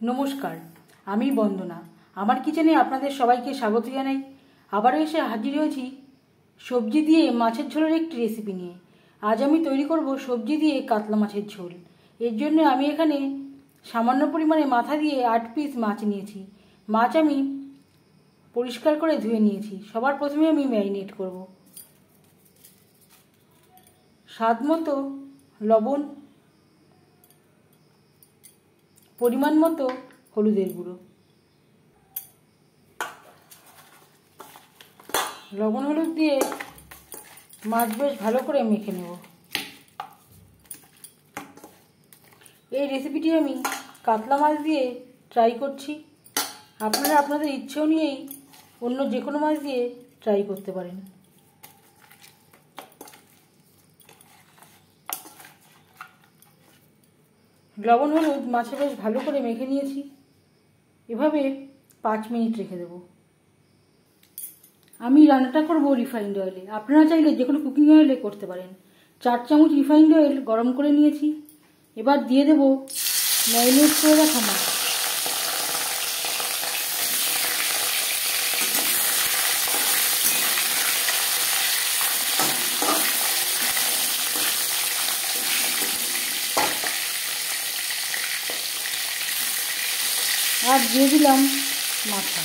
নমস্কার, আমি বন্দনা। আমার কিচেনে আপনাদের সবাইকে স্বাগত জানাই। আবারও এসে হাজির হয়েছি সবজি দিয়ে মাছের ঝোলের একটি রেসিপি নিয়ে। আজ আমি তৈরি করব সবজি দিয়ে কাতলা মাছের ঝোল। এর জন্য আমি এখানে সামান্য পরিমাণে মাথা দিয়ে 8 পিস মাছ নিয়েছি। মাছ আমি পরিষ্কার করে ধুয়ে নিয়েছি। সবার প্রথমে আমি ম্যারিনেট করব। স্বাদ মতো লবণ, পরিমাণ মতো হলুদের গুঁড়ো, লবণ হলুদ দিয়ে মাছ বেশ ভালো করে মেখে নেব। এই রেসিপিটি আমি কাতলা মাছ দিয়ে ট্রাই করছি। আপনারা আপনাদের ইচ্ছে অনুযায়ী অন্য যে কোনো মাছ দিয়ে ট্রাই করতে পারেন। লবণ হলুদ মাছে বেশ ভালো করে মেখে নিয়েছি। এভাবে 5 মিনিট রেখে দেব। আমি রান্নাটা করব রিফাইন্ড অয়েলে। আপনারা চাইলে যে কোনো কুকিং অয়েলে করতে পারেন। 4 চামচ রিফাইন্ড অয়েল গরম করে নিয়েছি। এবার দিয়ে দেব ম্যারিনেট করে রাখা মাছ। আর দিয়ে দিলাম মাথা।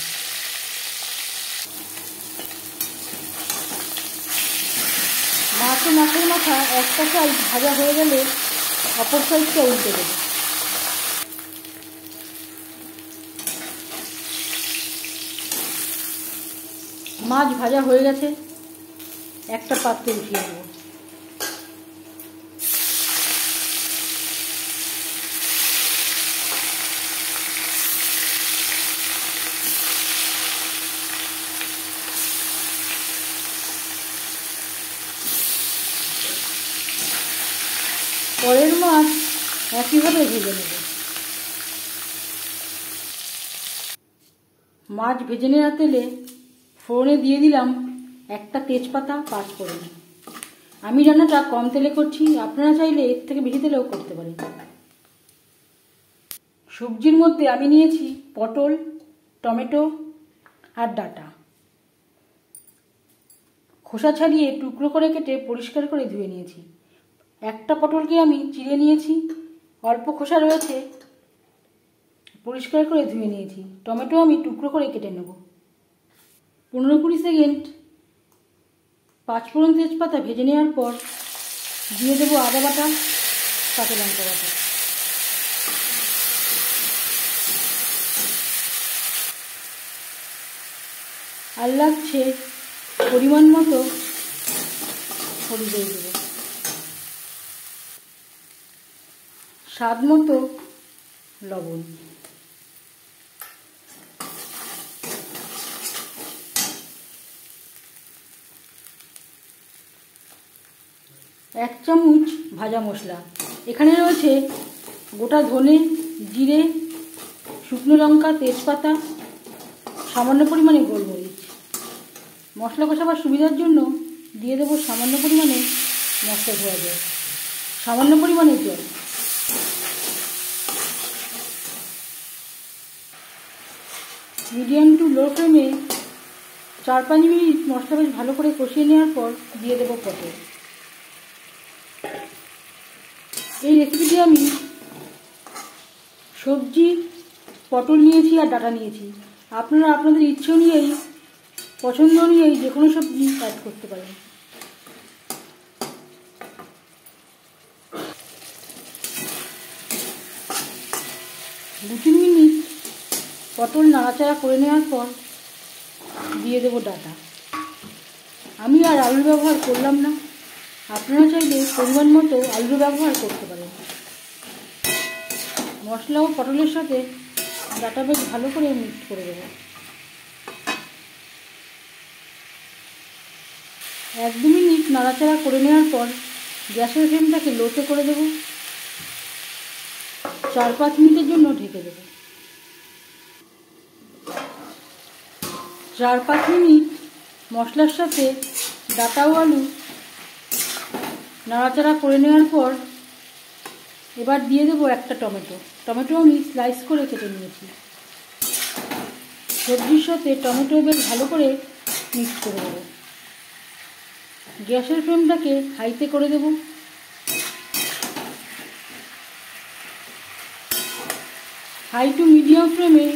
মাছ ও মাছের মাথা একটা সাইড ভাজা হয়ে গেলে অপর সাইডটা উল্টে দেব। মাছ ভাজা হয়ে গেছে, একটা পাত্রে উঠিয়ে দেব। পরের মাছ একইভাবে ভেজে নেব। মাছ ভেজে নেওয়া তেলে ফোড়নে দিয়ে দিলাম একটা তেজপাতা, 5 ফোড়ন। আমি রান্নাটা কম তেলে করছি, আপনারা চাইলে এর থেকে বেশি তেলেও করতে পারেন। সবজির মধ্যে আমি নিয়েছি পটল, টমেটো আর ডাঁটা। খোসা ছাড়িয়ে টুকরো করে কেটে পরিষ্কার করে ধুয়ে নিয়েছি। একটা পটলকে আমি চিড়ে নিয়েছি, অল্প খোসা রয়েছে, পরিষ্কার করে ধুয়ে নিয়েছি। টমেটো আমি টুকরো করে কেটে নেব। 15-20 সেকেন্ড 5 ফোড়ন তেজপাতা ভেজে নেওয়ার পর দিয়ে দেবো আদা বাটা, কাঁচা লঙ্কা বাটা। আর লাগছে পরিমাণ মতো হলুদ দিয়ে দেবো, স্বাদ মতো লবণ। এক চামচ ভাজা মশলা। এখানে রয়েছে গোটা ধনে, জিরে, শুকনো লঙ্কা, তেজপাতা, সামান্য পরিমাণে গোলমরিচ। মশলা কষাবার সুবিধার জন্য দিয়ে দেবো সামান্য পরিমাণে মশলা ধোয়া জল, সামান্য পরিমাণে জল। মিডিয়াম টু লো ফ্লেমে 4-5 মিনিট মশলা বেশ ভালো করে কষিয়ে নেওয়ার পর দিয়ে দেবো পটল। এই রেসিপিটি আমি সবজি পটল নিয়েছি আর ডাঁটা নিয়েছি। আপনারা আপনাদের ইচ্ছে অনুযায়ী, পছন্দ অনুযায়ী যে কোনো সবজি অ্যাড করতে পারেন। দু 3 মিনিট পটল নাড়াচাড়া করে নেওয়ার পর দিয়ে দেবো ডাঁটা। আমি আর আলু ব্যবহার করলাম না, আপনারা চাইলে পরিমাণ মতো আলু ব্যবহার করতে পারেন। মশলা ও পটলের সাথে ডাঁটা বেশ ভালো করে মিক্স করে দেবো। 1-2 মিনিট নাড়াচাড়া করে নেওয়ার পর গ্যাসের ফ্লেমটাকে লোতে করে দেবো। 4-5 মিনিটের জন্য ঢেকে দেবো। 4-5 মিনিট মশলার সাথে ডাঁটা ও আলু নাড়াচাড়া করে নেওয়ার পর এবার দিয়ে দেবো একটা টমেটো। টমেটো আমি স্লাইস করে কেটে নিয়েছি। সবজির সাথে টমেটো বেশ ভালো করে মিক্স করে দেবো। গ্যাসের ফ্লেমটাকে হাইতে করে দেব। হাই টু মিডিয়াম ফ্লেমে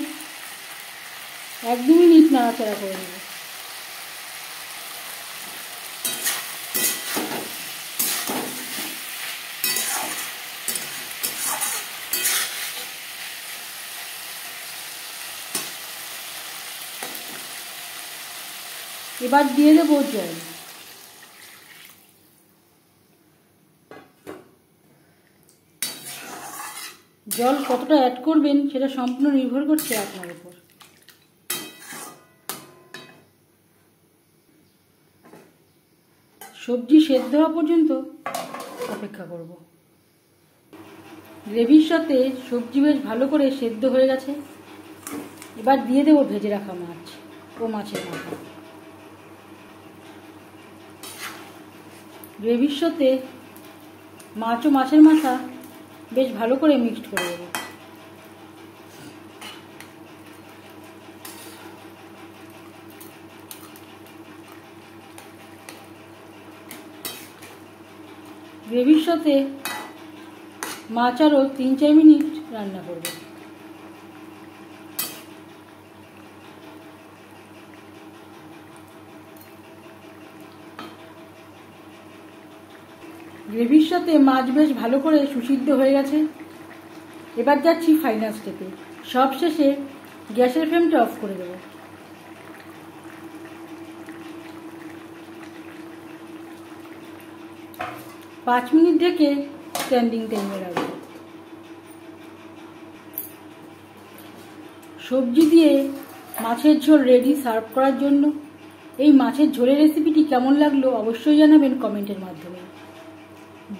1-2 মিনিট নাড়াচাড়া করে দেব। এবার দিয়ে দেব জল। জল কতটা অ্যাড করবেন সেটা সম্পূর্ণ নির্ভর করছে আপনার উপর। সবজি সেদ্ধ হওয়া পর্যন্ত অপেক্ষা করব। গ্রেভির সাথে সবজি বেশ ভালো করে সেদ্ধ হয়ে গেছে। এবার দিয়ে দেব ভেজে রাখা মাছ ও মাছের মাথা। গ্রেভির সাথে মাছ ও মাছের মাথা বেশ ভালো করে মিক্সড করে দেব। গ্রেভির সাথে মাছ আরও 3-4 মিনিট রান্না করব। গ্রেভির সাথে মাছ বেশ ভালো করে সুসিদ্ধ হয়ে গেছে। এবার যাচ্ছি ফাইনাল স্টেপে। সব শেষে গ্যাসের ফ্লেমটা অফ করে দেব। পাঁচ মিনিট ঢেকে স্ট্যান্ডিং টাইমে রাখবো। সবজি দিয়ে মাছের ঝোল রেডি সার্ভ করার জন্য। এই মাছের ঝোলের রেসিপিটি কেমন লাগলো অবশ্যই জানাবেন কমেন্টের মাধ্যমে।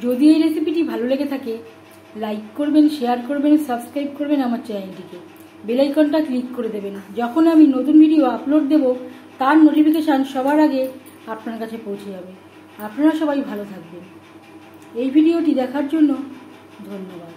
যদি এই রেসিপিটি ভালো লেগে থাকে লাইক করবেন, শেয়ার করবেন, সাবস্ক্রাইব করবেন আমার চ্যানেলটিকে। বেল আইকনটা ক্লিক করে দেবেন। যখন আমি নতুন ভিডিও আপলোড দেব তার নোটিফিকেশান সবার আগে আপনার কাছে পৌঁছে যাবে। আপনারা সবাই ভালো থাকবেন। এই ভিডিওটি দেখার জন্য ধন্যবাদ।